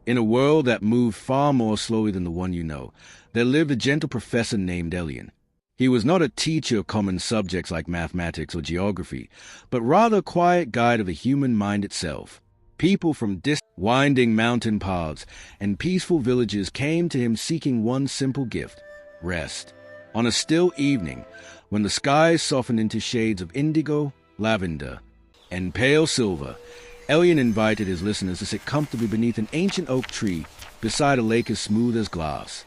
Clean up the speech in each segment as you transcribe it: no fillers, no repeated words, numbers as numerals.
In a world that moved far more slowly than the one you know, there lived a gentle professor named Elian. He was not a teacher of common subjects like mathematics or geography, but rather a quiet guide of the human mind itself. People from winding mountain paths and peaceful villages came to him seeking one simple gift: rest. On a still evening, when the skies softened into shades of indigo, lavender, and pale silver, Elian invited his listeners to sit comfortably beneath an ancient oak tree beside a lake as smooth as glass.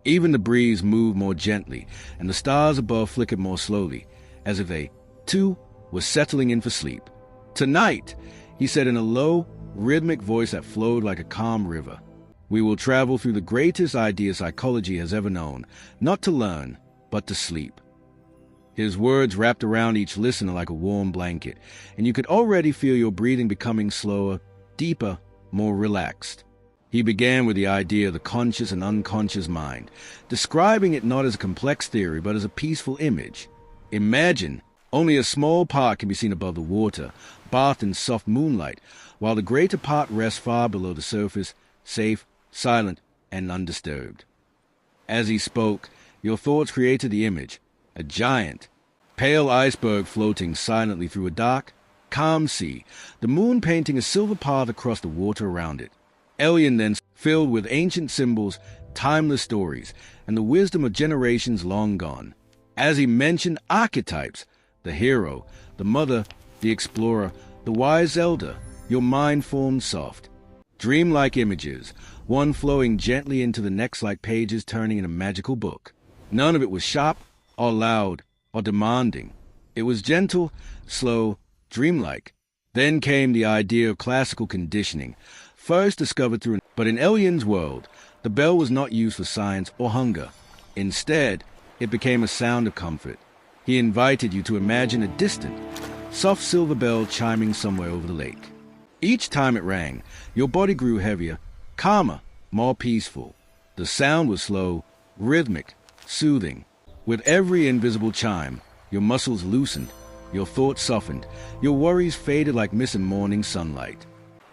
Even the breeze moved more gently, and the stars above flickered more slowly, as if they, too, were settling in for sleep. "Tonight," he said in a low, rhythmic voice that flowed like a calm river, "we will travel through the greatest idea psychology has ever known, not to learn, but to sleep." His words wrapped around each listener like a warm blanket, and you could already feel your breathing becoming slower, deeper, more relaxed. He began with the idea of the conscious and unconscious mind, describing it not as a complex theory but as a peaceful image. Imagine only a small part can be seen above the water, bathed in soft moonlight, while the greater part rests far below the surface, safe, silent, and undisturbed. As he spoke, your thoughts created the image: a giant, pale iceberg floating silently through a dark, calm sea, the moon painting a silver path across the water around it. Elian then filled with ancient symbols, timeless stories, and the wisdom of generations long gone. As he mentioned archetypes, the hero, the mother, the explorer, the wise elder, your mind formed soft, dreamlike images, one flowing gently into the next like pages turning in a magical book. None of it was sharp or loud or demanding. It was gentle, slow, dreamlike. Then came the idea of classical conditioning, first discovered through... But in Elian's world, the bell was not used for science or hunger. Instead, it became a sound of comfort. He invited you to imagine a distant, soft silver bell chiming somewhere over the lake. Each time it rang, your body grew heavier, calmer, more peaceful. The sound was slow, rhythmic, soothing. With every invisible chime, your muscles loosened, your thoughts softened, your worries faded like mist in morning sunlight.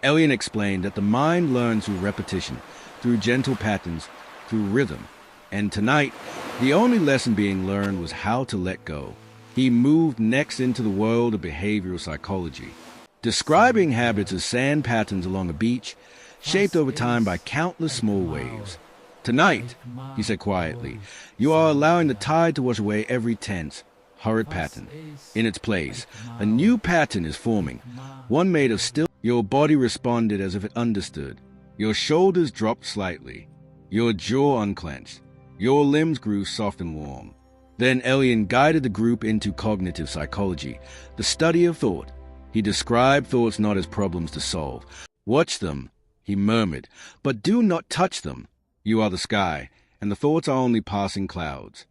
Elian explained that the mind learns through repetition, through gentle patterns, through rhythm. And tonight, the only lesson being learned was how to let go. He moved next into the world of behavioral psychology, describing habits as sand patterns along a beach, shaped over time by countless small waves. "Tonight," he said quietly, "you are allowing the tide to wash away every tense, hurried pattern. In its place, a new pattern is forming, one made of still..." Your body responded as if it understood. Your shoulders dropped slightly. Your jaw unclenched. Your limbs grew soft and warm. Then Elian guided the group into cognitive psychology, the study of thought. He described thoughts not as problems to solve. "Watch them," he murmured, "but do not touch them. You are the sky, and the thoughts are only passing clouds."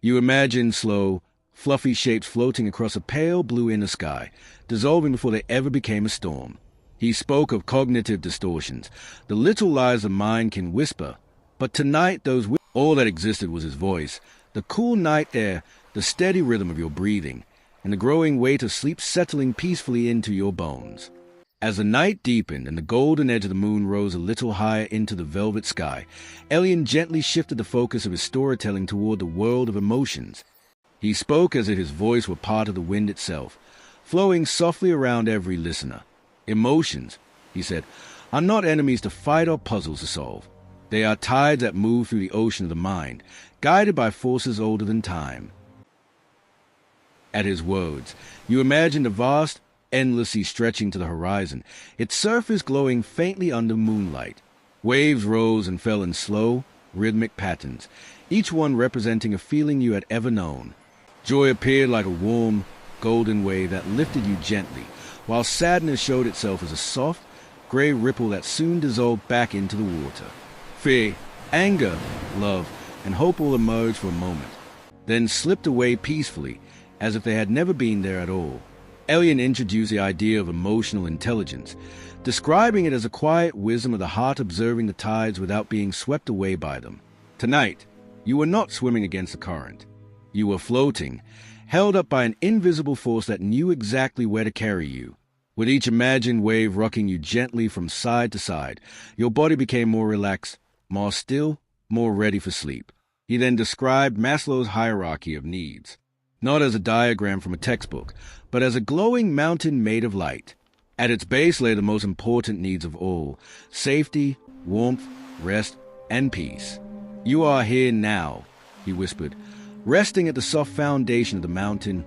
You imagine slow, fluffy shapes floating across a pale blue inner sky, dissolving before they ever became a storm. He spoke of cognitive distortions, the little lies the mind can whisper. But tonight all that existed was his voice, the cool night air, the steady rhythm of your breathing, and the growing weight of sleep settling peacefully into your bones. As the night deepened and the golden edge of the moon rose a little higher into the velvet sky, Elian gently shifted the focus of his storytelling toward the world of emotions. He spoke as if his voice were part of the wind itself, flowing softly around every listener. "Emotions," he said, "are not enemies to fight or puzzles to solve. They are tides that move through the ocean of the mind, guided by forces older than time." At his words, you imagined a vast, endless sea stretching to the horizon, its surface glowing faintly under moonlight. Waves rose and fell in slow, rhythmic patterns, each one representing a feeling you had ever known. Joy appeared like a warm, golden wave that lifted you gently, while sadness showed itself as a soft, gray ripple that soon dissolved back into the water. Fear, anger, love, and hope all emerged for a moment, then slipped away peacefully, as if they had never been there at all. Elian introduced the idea of emotional intelligence, describing it as a quiet wisdom of the heart observing the tides without being swept away by them. Tonight, you were not swimming against the current. You were floating, held up by an invisible force that knew exactly where to carry you. With each imagined wave rocking you gently from side to side, your body became more relaxed, more still, more ready for sleep. He then described Maslow's hierarchy of needs, not as a diagram from a textbook, but as a glowing mountain made of light. At its base lay the most important needs of all: safety, warmth, rest, and peace. "You are here now," he whispered, resting at the soft foundation of the mountain.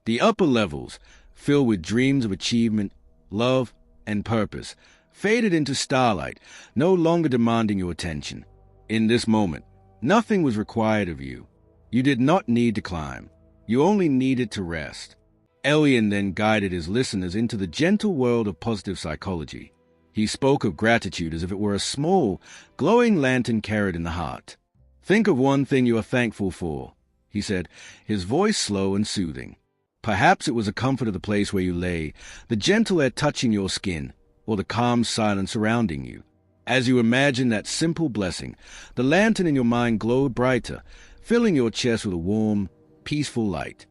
The upper levels, filled with dreams of achievement, love, and purpose, faded into starlight, no longer demanding your attention. In this moment, nothing was required of you. You did not need to climb. You only needed to rest. Elian then guided his listeners into the gentle world of positive psychology. He spoke of gratitude as if it were a small, glowing lantern carried in the heart. "Think of one thing you are thankful for," he said, his voice slow and soothing. Perhaps it was the comfort of the place where you lay, the gentle air touching your skin, or the calm silence surrounding you. As you imagined that simple blessing, the lantern in your mind glowed brighter, filling your chest with a warm, peaceful light.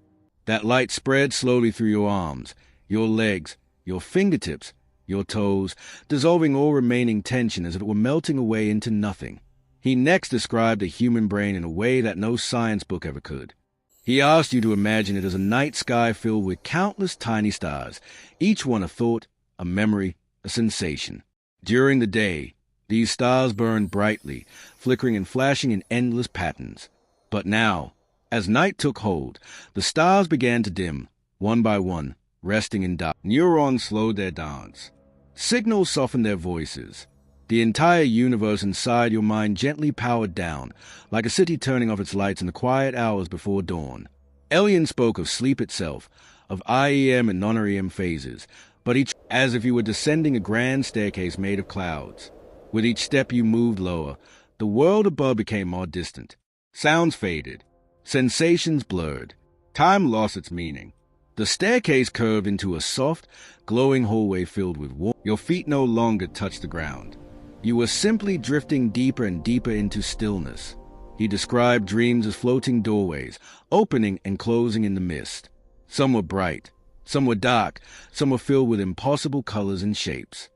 That light spread slowly through your arms, your legs, your fingertips, your toes, dissolving all remaining tension as if it were melting away into nothing. He next described the human brain in a way that no science book ever could. He asked you to imagine it as a night sky filled with countless tiny stars, each one a thought, a memory, a sensation. During the day, these stars burned brightly, flickering and flashing in endless patterns. But now, as night took hold, the stars began to dim, one by one, resting in dark. Neurons slowed their dance. Signals softened their voices. The entire universe inside your mind gently powered down, like a city turning off its lights in the quiet hours before dawn. Elian spoke of sleep itself, of IEM and non-REM phases, but each as if you were descending a grand staircase made of clouds. With each step you moved lower, the world above became more distant. Sounds faded. Sensations blurred. Time lost its meaning. The staircase curved into a soft, glowing hallway filled with warmth. Your feet no longer touched the ground. You were simply drifting deeper and deeper into stillness. He described dreams as floating doorways, opening and closing in the mist. Some were bright, some were dark, some were filled with impossible colors and shapes.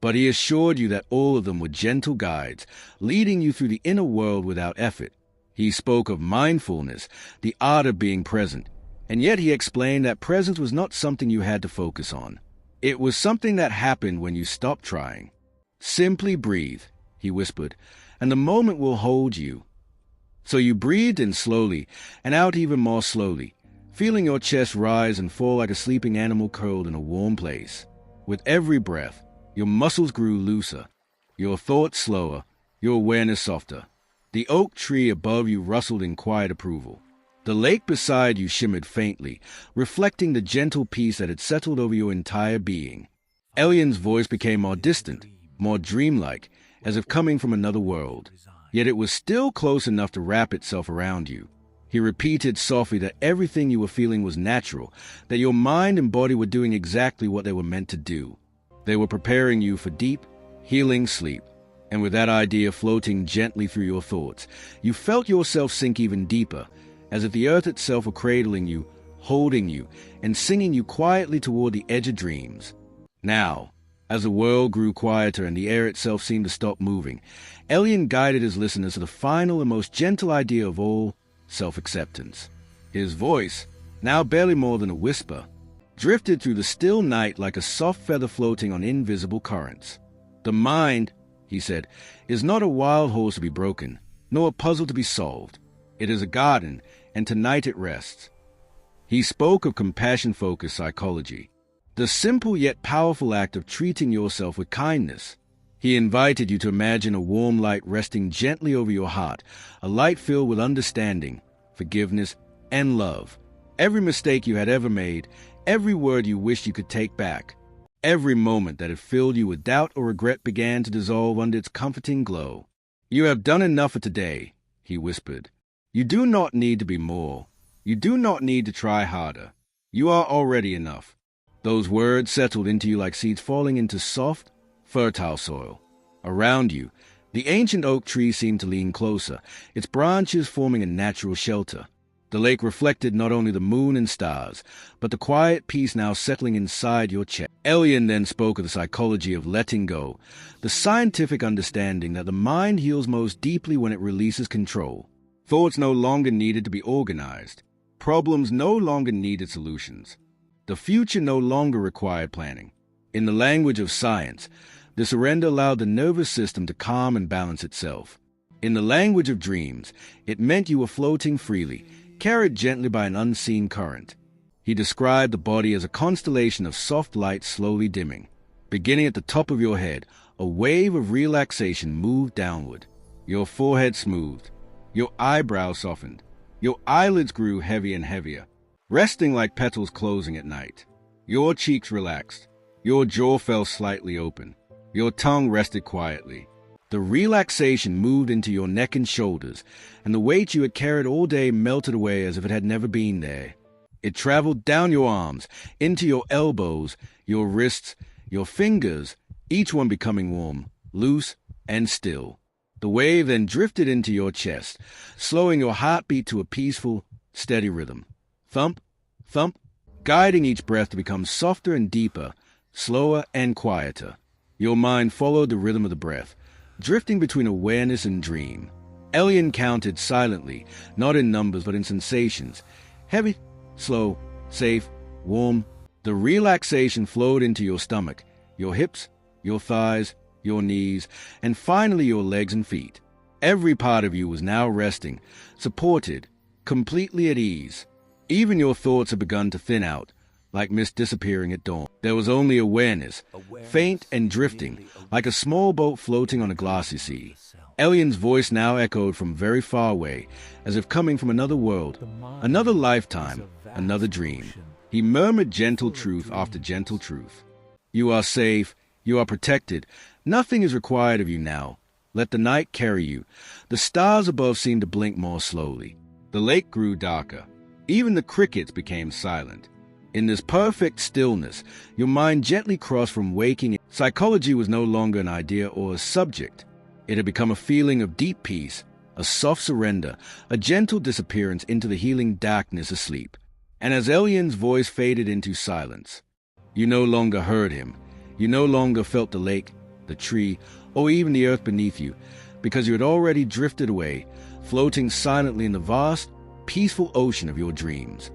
But he assured you that all of them were gentle guides, leading you through the inner world without effort. He spoke of mindfulness, the art of being present, and yet he explained that presence was not something you had to focus on. It was something that happened when you stopped trying. "Simply breathe," he whispered, "and the moment will hold you." So you breathed in slowly, and out even more slowly, feeling your chest rise and fall like a sleeping animal curled in a warm place. With every breath, your muscles grew looser, your thoughts slower, your awareness softer. The oak tree above you rustled in quiet approval. The lake beside you shimmered faintly, reflecting the gentle peace that had settled over your entire being. Elian's voice became more distant, more dreamlike, as if coming from another world. Yet it was still close enough to wrap itself around you. He repeated softly that everything you were feeling was natural, that your mind and body were doing exactly what they were meant to do. They were preparing you for deep, healing sleep. And with that idea floating gently through your thoughts, you felt yourself sink even deeper, as if the earth itself were cradling you, holding you, and singing you quietly toward the edge of dreams. Now, as the world grew quieter and the air itself seemed to stop moving, Elian guided his listeners to the final and most gentle idea of all, self-acceptance. His voice, now barely more than a whisper, drifted through the still night like a soft feather floating on invisible currents. "The mind," he said, "is not a wild horse to be broken, nor a puzzle to be solved. It is a garden, and tonight it rests." He spoke of compassion-focused psychology, the simple yet powerful act of treating yourself with kindness. He invited you to imagine a warm light resting gently over your heart, a light filled with understanding, forgiveness, and love. Every mistake you had ever made, every word you wished you could take back, every moment that had filled you with doubt or regret began to dissolve under its comforting glow. "You have done enough for today," he whispered. "You do not need to be more. You do not need to try harder. You are already enough." Those words settled into you like seeds falling into soft, fertile soil. Around you, the ancient oak tree seemed to lean closer, its branches forming a natural shelter. The lake reflected not only the moon and stars, but the quiet peace now settling inside your chest. Elian then spoke of the psychology of letting go, the scientific understanding that the mind heals most deeply when it releases control. Thoughts no longer needed to be organized. Problems no longer needed solutions. The future no longer required planning. In the language of science, the surrender allowed the nervous system to calm and balance itself. In the language of dreams, it meant you were floating freely, carried gently by an unseen current. He described the body as a constellation of soft light slowly dimming. Beginning at the top of your head, a wave of relaxation moved downward. Your forehead smoothed. Your eyebrows softened. Your eyelids grew heavy and heavier, resting like petals closing at night. Your cheeks relaxed. Your jaw fell slightly open. Your tongue rested quietly. The relaxation moved into your neck and shoulders, and the weight you had carried all day melted away as if it had never been there. It traveled down your arms, into your elbows, your wrists, your fingers, each one becoming warm, loose, and still. The wave then drifted into your chest, slowing your heartbeat to a peaceful, steady rhythm. Thump, thump, guiding each breath to become softer and deeper, slower and quieter. Your mind followed the rhythm of the breath, drifting between awareness and dream. Elian counted silently, not in numbers but in sensations. Heavy, slow, safe, warm. The relaxation flowed into your stomach, your hips, your thighs, your knees, and finally your legs and feet. Every part of you was now resting, supported, completely at ease. Even your thoughts had begun to thin out, like mist disappearing at dawn. There was only awareness, faint and drifting, like a small boat floating on a glassy sea. Elian's voice now echoed from very far away, as if coming from another world, another lifetime, another dream. He murmured gentle truth after gentle truth. You are safe, you are protected, nothing is required of you now. Let the night carry you. The stars above seemed to blink more slowly. The lake grew darker. Even the crickets became silent. In this perfect stillness, your mind gently crossed from waking. Psychology was no longer an idea or a subject. It had become a feeling of deep peace, a soft surrender, a gentle disappearance into the healing darkness of sleep. And as Elian's voice faded into silence, you no longer heard him. You no longer felt the lake, the tree, or even the earth beneath you, because you had already drifted away, floating silently in the vast, peaceful ocean of your dreams.